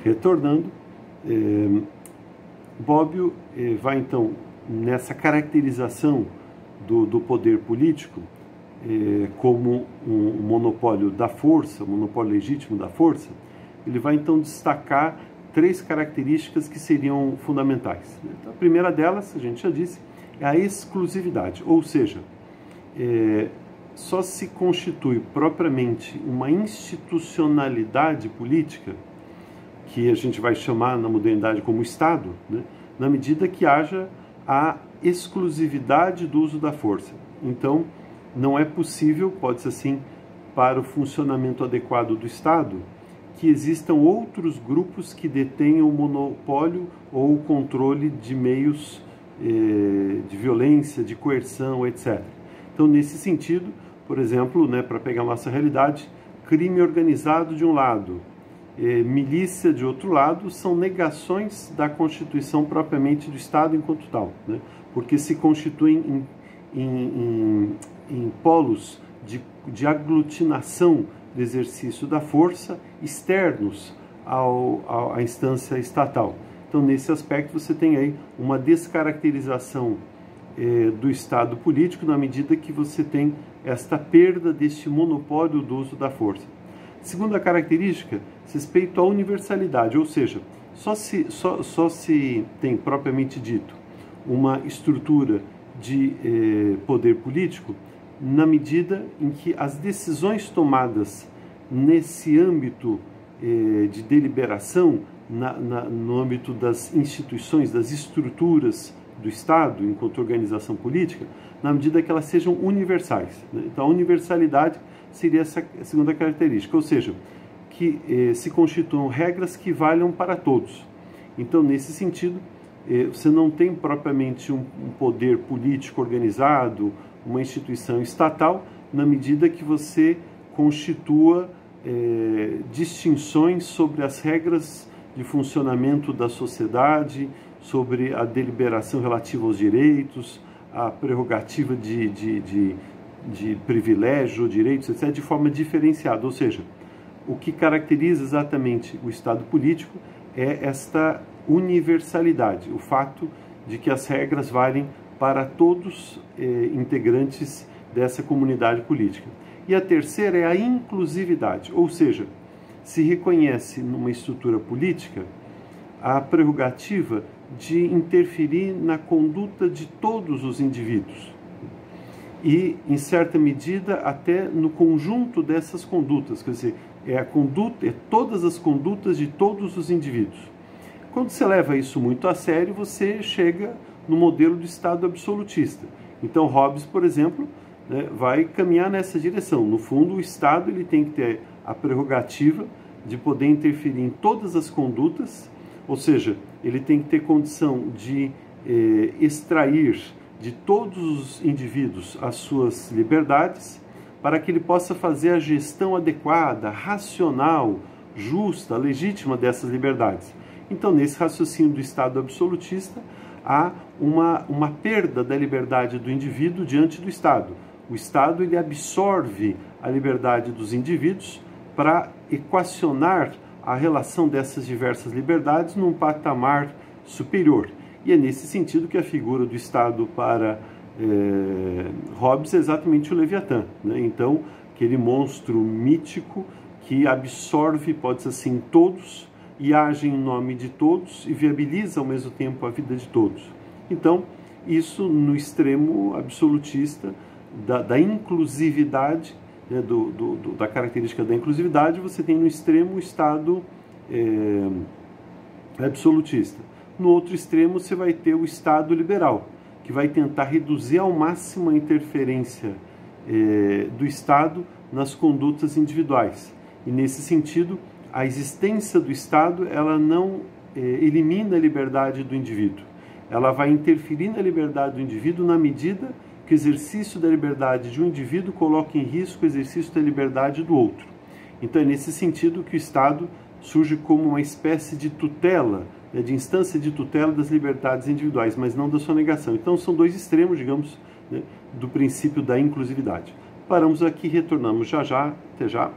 Retornando, Bobbio vai então nessa caracterização do poder político como um monopólio da força, um monopólio legítimo da força. Ele vai então destacar três características que seriam fundamentais. Então, a primeira delas, a gente já disse, é a exclusividade, ou seja, só se constitui propriamente uma institucionalidade política, que a gente vai chamar na modernidade como Estado, né, na medida que haja a exclusividade do uso da força. Então, não é possível, pode-se assim, para o funcionamento adequado do Estado, que existam outros grupos que detenham o monopólio ou o controle de meios de violência, de coerção, etc. Então, nesse sentido, por exemplo, né, para pegar a nossa realidade, crime organizado de um lado, milícia de outro lado, são negações da Constituição propriamente do Estado enquanto tal, né? Porque se constituem em polos de aglutinação do exercício da força externos à instância estatal. Então, nesse aspecto, você tem aí uma descaracterização do Estado político na medida que você tem esta perda deste monopólio do uso da força. Segunda característica, respeito à universalidade, ou seja, só se tem propriamente dito uma estrutura de poder político na medida em que as decisões tomadas nesse âmbito de deliberação, no âmbito das instituições, das estruturas do Estado, enquanto organização política, na medida que elas sejam universais, né? Então, a universalidade seria essa segunda característica, ou seja, que se constituam regras que valham para todos. Então, nesse sentido, você não tem propriamente um poder político organizado, uma instituição estatal, na medida que você constitua distinções sobre as regras de funcionamento da sociedade, sobre a deliberação relativa aos direitos, a prerrogativa de privilégio, direitos, etc., de forma diferenciada. Ou seja, o que caracteriza exatamente o Estado político é esta universalidade, o fato de que as regras valem para todos integrantes dessa comunidade política. E a terceira é a inclusividade, ou seja, se reconhece numa estrutura política a prerrogativa de interferir na conduta de todos os indivíduos e, em certa medida, até no conjunto dessas condutas, quer dizer, todas as condutas de todos os indivíduos. Quando você leva isso muito a sério, você chega no modelo do Estado absolutista. Então, Hobbes, por exemplo, né, vai caminhar nessa direção. No fundo, o Estado ele tem que ter a prerrogativa de poder interferir em todas as condutas, ou seja, ele tem que ter condição de extrair de todos os indivíduos as suas liberdades, para que ele possa fazer a gestão adequada, racional, justa, legítima dessas liberdades. Então, nesse raciocínio do Estado absolutista, há uma perda da liberdade do indivíduo diante do Estado. O Estado ele absorve a liberdade dos indivíduos para equacionar a relação dessas diversas liberdades num patamar superior. E é nesse sentido que a figura do Estado para Hobbes é exatamente o Leviatã, né? Então, aquele monstro mítico que absorve, pode ser assim, todos e age em nome de todos e viabiliza ao mesmo tempo a vida de todos. Então, isso no extremo absolutista da inclusividade, né, da característica da inclusividade, você tem no extremo o Estado absolutista. No outro extremo você vai ter o Estado liberal, que vai tentar reduzir ao máximo a interferência do Estado nas condutas individuais. E nesse sentido, a existência do Estado ela não elimina a liberdade do indivíduo. Ela vai interferir na liberdade do indivíduo na medida que o exercício da liberdade de um indivíduo coloca em risco o exercício da liberdade do outro. Então é nesse sentido que o Estado surge como uma espécie de tutela, né, de instância de tutela das liberdades individuais, mas não da sua negação. Então são dois extremos, digamos, né, do princípio da inclusividade. Paramos aqui, retornamos já já. Até já.